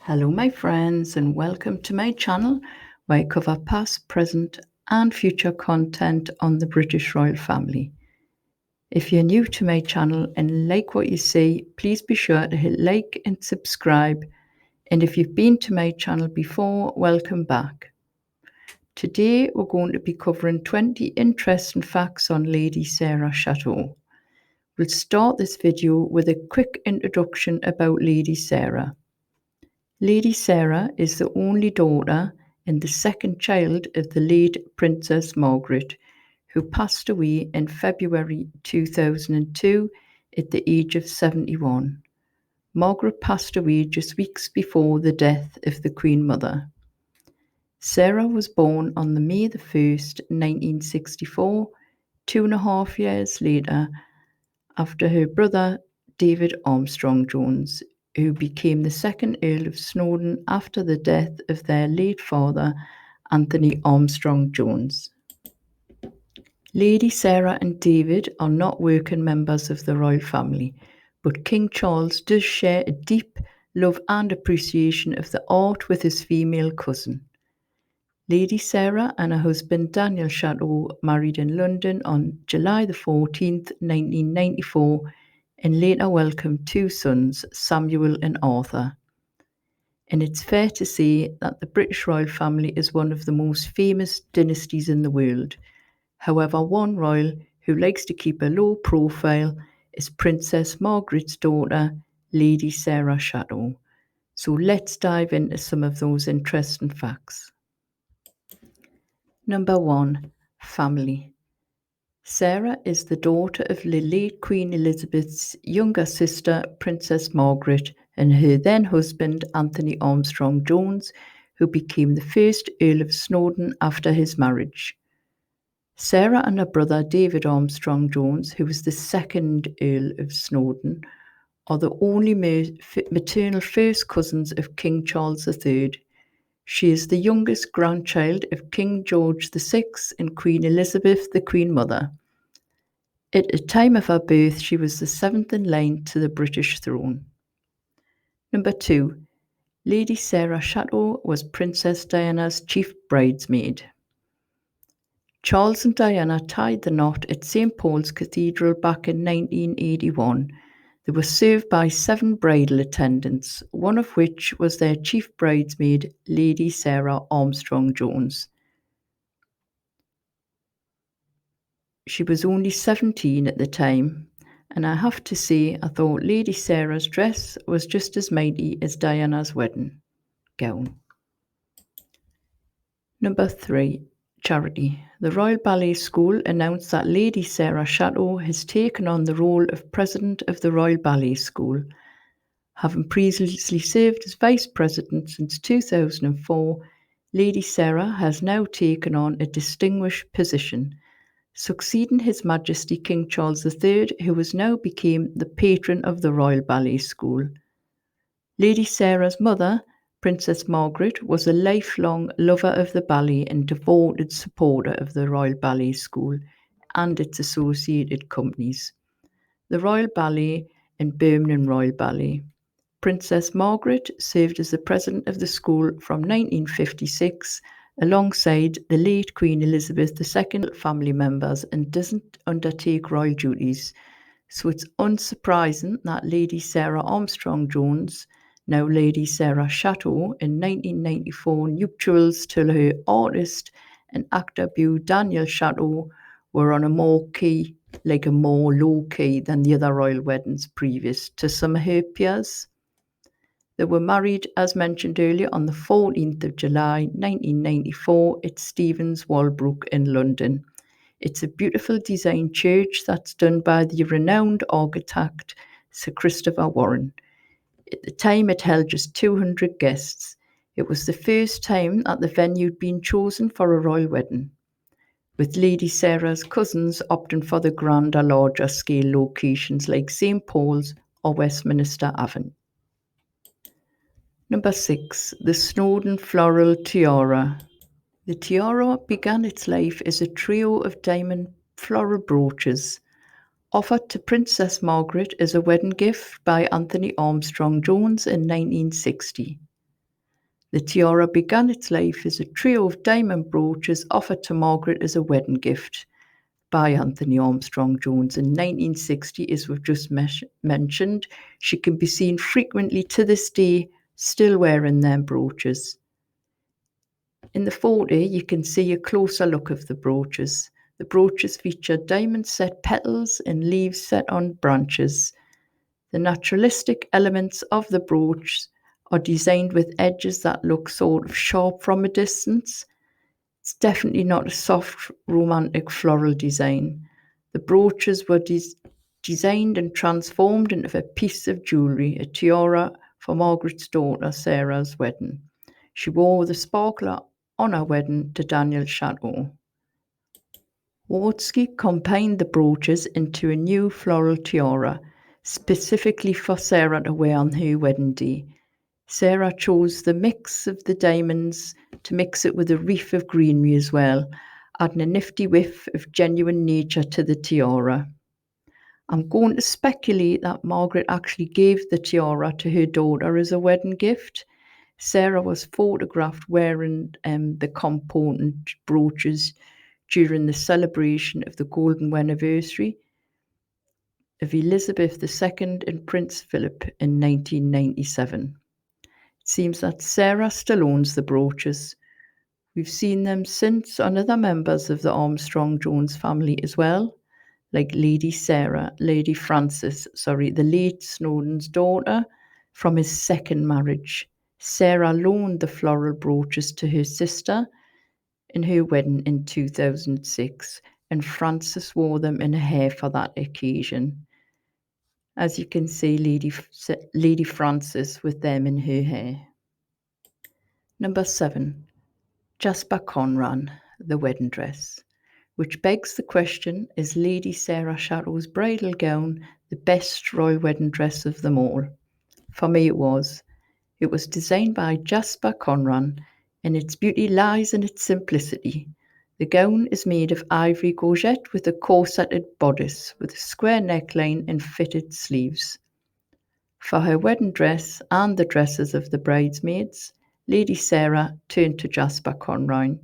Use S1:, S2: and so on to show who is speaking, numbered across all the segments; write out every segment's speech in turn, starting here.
S1: Hello my friends and welcome to my channel where I cover past, present and future content on the British royal family. If you're new to my channel and like what you see, please be sure to hit like and subscribe, and if you've been to my channel before, welcome back. Today we're going to be covering 20 interesting facts on Lady Sarah Chatto. We'll start this video with a quick introduction about Lady Sarah. Lady Sarah is the only daughter and the second child of the late Princess Margaret, who passed away in February 2002 at the age of 71. Margaret passed away just weeks before the death of the Queen Mother. Sarah was born on the May the 1st, 1964, 2.5 years later, after her brother David Armstrong-Jones, who became the second Earl of Snowdon after the death of their late father, Antony Armstrong-Jones. Lady Sarah and David are not working members of the royal family, but King Charles does share a deep love and appreciation of the art with his female cousin. Lady Sarah and her husband Daniel Chatto married in London on July the 14th, 1994, and later welcomed two sons, Samuel and Arthur. And it's fair to say that the British royal family is one of the most famous dynasties in the world. However, one royal who likes to keep a low profile is Princess Margaret's daughter, Lady Sarah Chatto. So let's dive into some of those interesting facts. Number 1. Family. Sarah is the daughter of the late Queen Elizabeth's younger sister, Princess Margaret, and her then husband, Antony Armstrong-Jones, who became the first Earl of Snowdon after his marriage. Sarah and her brother, David Armstrong-Jones, who was the second Earl of Snowdon, are the only maternal first cousins of King Charles III. She is the youngest grandchild of King George VI and Queen Elizabeth, the Queen Mother. At the time of her birth, she was the seventh in line to the British throne. Number 2. Lady Sarah Chatto was Princess Diana's chief bridesmaid. Charles and Diana tied the knot at St. Paul's Cathedral back in 1981. They were served by 7 bridal attendants, one of which was their chief bridesmaid, Lady Sarah Armstrong-Jones. She was only 17 at the time, and I have to say I thought Lady Sarah's dress was just as mighty as Diana's wedding gown. Number 3. Charity. The Royal Ballet School announced that Lady Sarah Chatto has taken on the role of President of the Royal Ballet School. Having previously served as Vice President since 2004, Lady Sarah has now taken on a distinguished position, succeeding His Majesty King Charles III, who has now become the patron of the Royal Ballet School. Lady Sarah's mother, Princess Margaret, was a lifelong lover of the ballet and devoted supporter of the Royal Ballet School and its associated companies, the Royal Ballet and Birmingham Royal Ballet. Princess Margaret served as the president of the school from 1956 alongside the late Queen Elizabeth II family members and doesn't undertake royal duties. So it's unsurprising that Lady Sarah Armstrong-Jones, now Lady Sarah Chatto, in 1994 nuptials to her artist and actor beau Daniel Chatto were on a more low key than the other royal weddings previous to some of her peers. They were married, as mentioned earlier, on the 14th of July 1994 at Stephen's Walbrook in London. It's a beautiful design church that's done by the renowned architect Sir Christopher Warren. At the time, it held just 200 guests. It was the first time that the venue had been chosen for a royal wedding, with Lady Sarah's cousins opting for the grander, larger scale locations like St. Paul's or Westminster Avenue. Number 6. The Snowdon Floral Tiara. The tiara began its life as a trio of diamond floral brooches offered to Princess Margaret as a wedding gift by Antony Armstrong-Jones in 1960. The tiara began its life as a trio of diamond brooches offered to Margaret as a wedding gift by Anthony Armstrong-Jones in 1960, as we've just mentioned. She can be seen frequently to this day still wearing them brooches. In the photo, you can see a closer look of the brooches. The brooches feature diamond set petals and leaves set on branches. The naturalistic elements of the brooch are designed with edges that look sort of sharp from a distance. It's definitely not a soft, romantic floral design. The brooches were designed and transformed into a piece of jewellery, a tiara for Margaret's daughter Sarah's wedding. She wore the sparkler on her wedding to Daniel Chatto. Wardsky combined the brooches into a new floral tiara, specifically for Sarah to wear on her wedding day. Sarah chose the mix of the diamonds to mix it with a wreath of greenery as well, adding a nifty whiff of genuine nature to the tiara. I'm going to speculate that Margaret actually gave the tiara to her daughter as a wedding gift. Sarah was photographed wearing the component brooches during the celebration of the golden anniversary of Elizabeth II and Prince Philip in 1997. It seems that Sarah still owns the brooches. We've seen them since on other members of the Armstrong-Jones family as well, like Lady Frances, the late Snowdon's daughter from his second marriage. Sarah loaned the floral brooches to her sister in her wedding in 2006, and Frances wore them in her hair for that occasion. As you can see, Lady Frances with them in her hair. Number 7, Jasper Conran, the wedding dress, which begs the question, is Lady Sarah Chatto's bridal gown the best royal wedding dress of them all? For me it was. It was designed by Jasper Conran, and its beauty lies in its simplicity. The gown is made of ivory gorget with a corseted bodice with a square neckline and fitted sleeves. For her wedding dress and the dresses of the bridesmaids, Lady Sarah turned to Jasper Conran,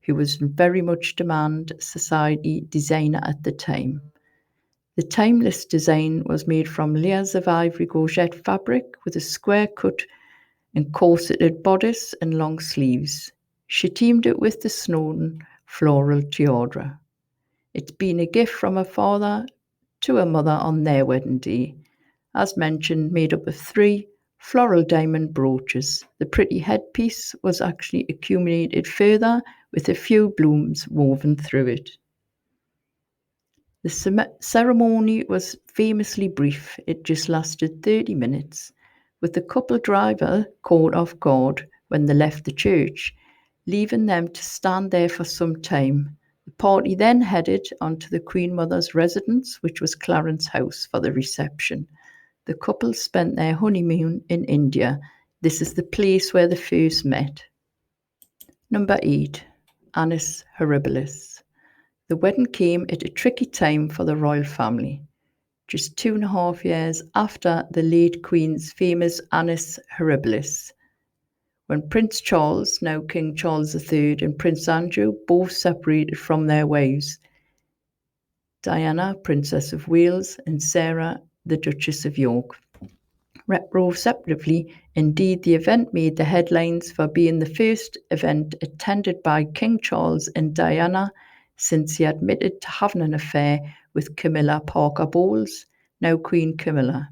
S1: who was in very much demand society designer at the time. The timeless design was made from layers of ivory gorget fabric with a square cut and corseted bodice and long sleeves. She teamed it with the Snowdon floral tiara. It's been a gift from her father to her mother on their wedding day. As mentioned, made up of 3 floral diamond brooches. The pretty headpiece was actually accumulated further with a few blooms woven through it. The ceremony was famously brief. It just lasted 30 minutes, with the couple driver caught off guard when they left the church, leaving them to stand there for some time. The party then headed onto the Queen Mother's residence, which was Clarence House, for the reception. The couple spent their honeymoon in India. This is the place where they first met. Number 8, Annus Horribilis. The wedding came at a tricky time for the royal family, just 2.5 years after the late Queen's famous Annus Horribilis, when Prince Charles, now King Charles III, and Prince Andrew both separated from their wives, Diana, Princess of Wales, and Sarah, the Duchess of York. Retrospectively, indeed, the event made the headlines for being the first event attended by King Charles and Diana since he admitted to having an affair with Camilla Parker Bowles, now Queen Camilla,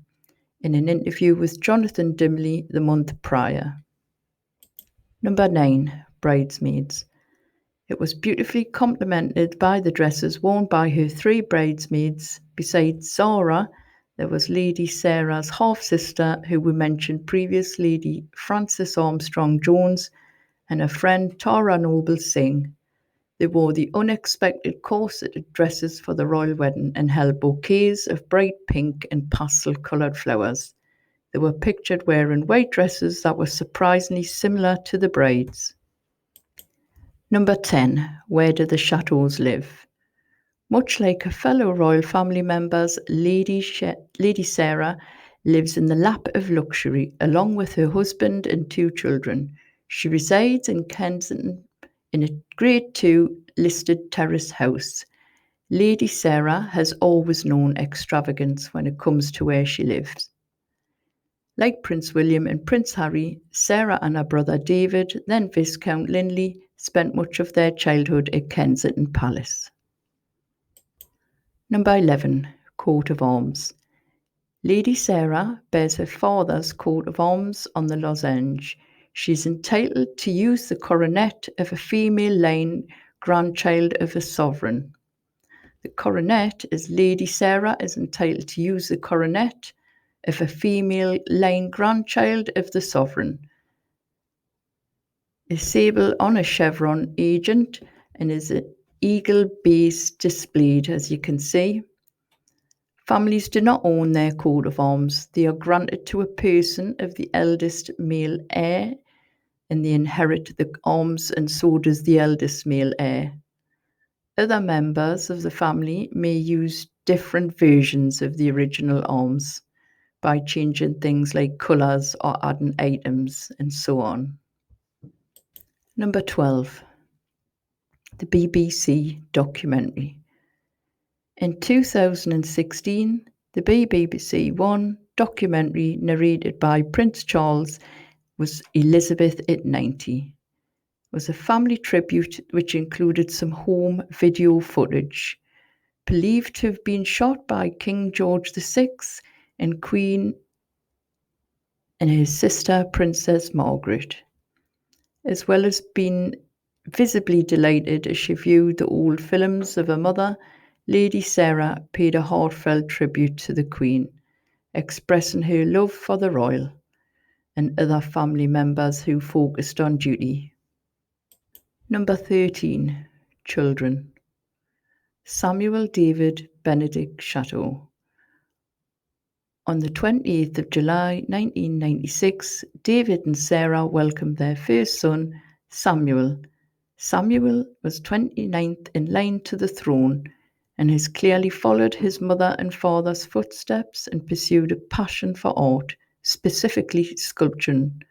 S1: in an interview with Jonathan Dimley the month prior. Number 9, Bridesmaids. It was beautifully complemented by the dresses worn by her 3 bridesmaids. Besides Zara, there was Lady Sarah's half-sister, who we mentioned previously, Lady Frances Armstrong-Jones, and her friend Tara Noble Singh. They wore the unexpected corseted dresses for the royal wedding and held bouquets of bright pink and pastel-coloured flowers. They were pictured wearing white dresses that were surprisingly similar to the brides. Number 10, where do the Chattos live? Much like her fellow royal family members, Lady Sarah lives in the lap of luxury along with her husband and 2 children. She resides in Kensington in a Grade 2 listed terrace house. Lady Sarah has always known extravagance when it comes to where she lives. Like Prince William and Prince Harry, Sarah and her brother David, then Viscount Linley, spent much of their childhood at Kensington Palace. Number 11. Coat of Arms. Lady Sarah bears her father's coat of arms on the lozenge. She is entitled to use the coronet of a female line grandchild of a sovereign. The coronet is Lady Sarah is entitled to use the coronet of a female line grandchild of the sovereign. A sable on a chevron agent and is an eagle base displayed, as you can see. Families do not own their coat of arms. They are granted to a person of the eldest male heir, and they inherit the arms, and so does the eldest male heir. Other members of the family may use different versions of the original arms by changing things like colours or adding items and so on. Number 12. The BBC documentary. In 2016, the BBC One documentary narrated by Prince Charles was Elizabeth at 90. It was a family tribute which included some home video footage, believed to have been shot by King George VI and Queen and his sister Princess Margaret, as well as being visibly delighted as she viewed the old films of her mother. Lady Sarah paid a heartfelt tribute to the Queen, expressing her love for the royal and other family members who focused on duty. Number 13. Children. Samuel David Benedict Chatto. On the 28th of July 1996, David and Sarah welcomed their first son, Samuel. Samuel was 29th in line to the throne and has clearly followed his mother and father's footsteps and pursued a passion for art, specifically sculpturing.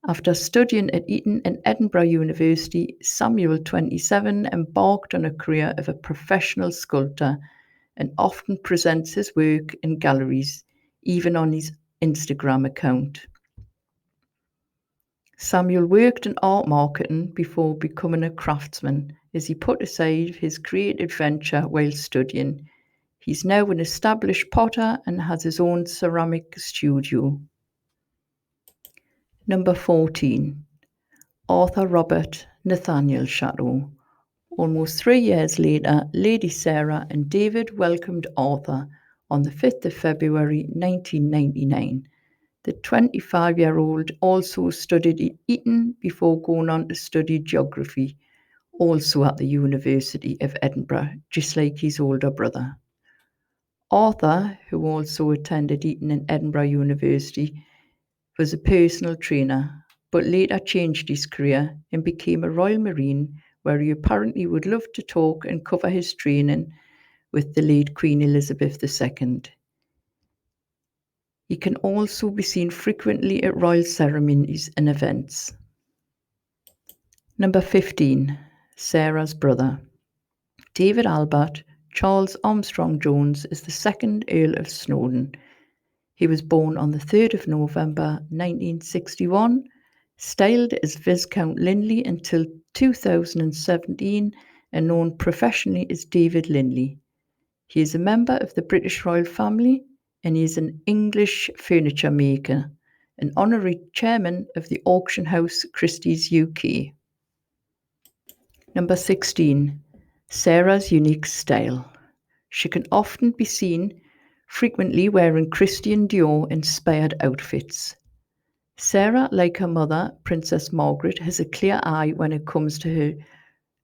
S1: After studying at Eton and Edinburgh University, Samuel, 27, embarked on a career of a professional sculptor and often presents his work in galleries, even on his Instagram account. Samuel worked in art marketing before becoming a craftsman, as he put aside his creative venture while studying. He's now an established potter and has his own ceramic studio. Number 14. Arthur Robert Nathaniel Chatto. Almost 3 years later, Lady Sarah and David welcomed Arthur on the 5th of February 1999. The 25-year-old also studied at Eton before going on to study geography, also at the University of Edinburgh, just like his older brother. Arthur, who also attended Eton and Edinburgh University, was a personal trainer, but later changed his career and became a Royal Marine, where he apparently would love to talk and cover his training with the late Queen Elizabeth II. He can also be seen frequently at royal ceremonies and events. Number 15. Sarah's brother. David Albert Charles Armstrong-Jones is the second Earl of Snowdon. He was born on the 3rd of November 1961, styled as Viscount Linley until 2017 and known professionally as David Linley. He is a member of the British royal family and he is an English furniture maker, an honorary chairman of the auction house Christie's UK. Number 16. Sarah's unique style. She can often be seen frequently wearing Christian Dior-inspired outfits. Sarah, like her mother, Princess Margaret, has a clear eye when it comes to her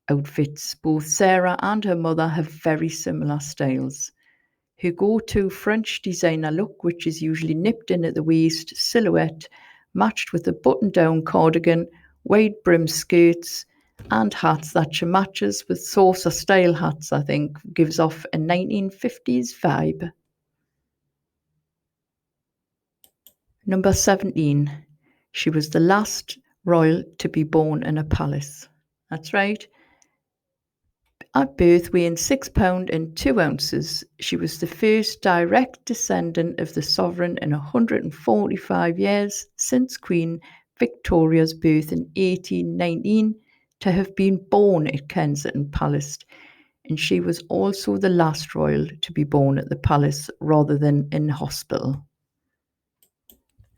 S1: outfits. Both Sarah and her mother have very similar styles. Her go-to French designer look, which is usually nipped in at the waist, silhouette, matched with a button-down cardigan, wide brim skirts, and hats that she matches with saucer-style hats, I think, gives off a 1950s vibe. Number 17. She was the last royal to be born in a palace. That's right. At birth, weighing £6 and 2 ounces, she was the first direct descendant of the sovereign in 145 years since Queen Victoria's birth in 1819 to have been born at Kensington Palace, and she was also the last royal to be born at the palace rather than in hospital.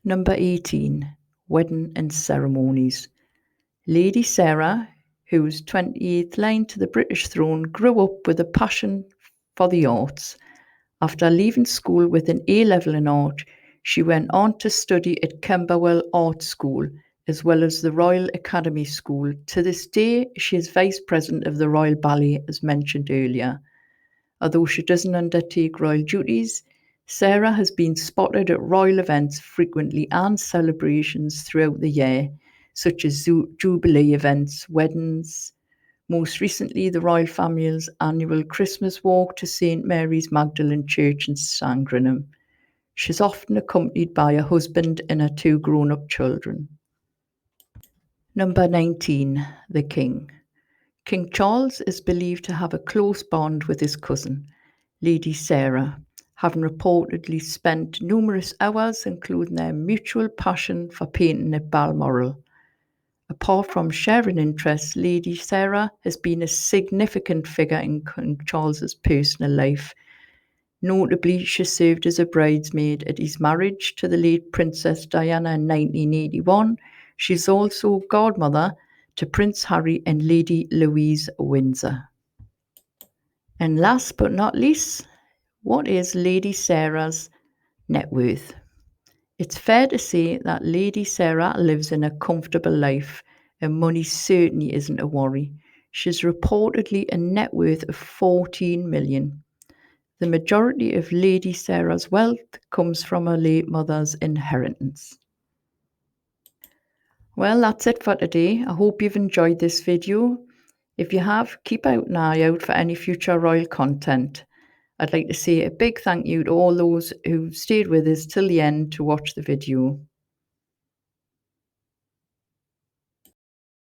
S1: Number 18. Wedding and ceremonies. Lady Sarah, whose 28th line to the British throne, grew up with a passion for the arts. After leaving school with an A-level in art, she went on to study at Camberwell Art School, as well as the Royal Academy School. To this day, she is Vice President of the Royal Ballet, as mentioned earlier. Although she doesn't undertake royal duties, Sarah has been spotted at royal events frequently and celebrations throughout the year, such as jubilee events, weddings. Most recently, the royal family's annual Christmas walk to St Mary's Magdalene Church in Sandringham. She's often accompanied by her husband and her 2 grown-up children. Number 19. The King. King Charles is believed to have a close bond with his cousin, Lady Sarah, having reportedly spent numerous hours, including their mutual passion for painting at Balmoral. Apart from sharing interests, Lady Sarah has been a significant figure in King Charles's personal life. Notably, she served as a bridesmaid at his marriage to the late Princess Diana in 1981. She's also godmother to Prince Harry and Lady Louise Windsor. And last but not least, what is Lady Sarah's net worth? It's fair to say that Lady Sarah lives in a comfortable life, and money certainly isn't a worry. She's reportedly a net worth of 14 million. The majority of Lady Sarah's wealth comes from her late mother's inheritance. Well, that's it for today. I hope you've enjoyed this video. If you have, keep an eye out for any future royal content. I'd like to say a big thank you to all those who stayed with us till the end to watch the video.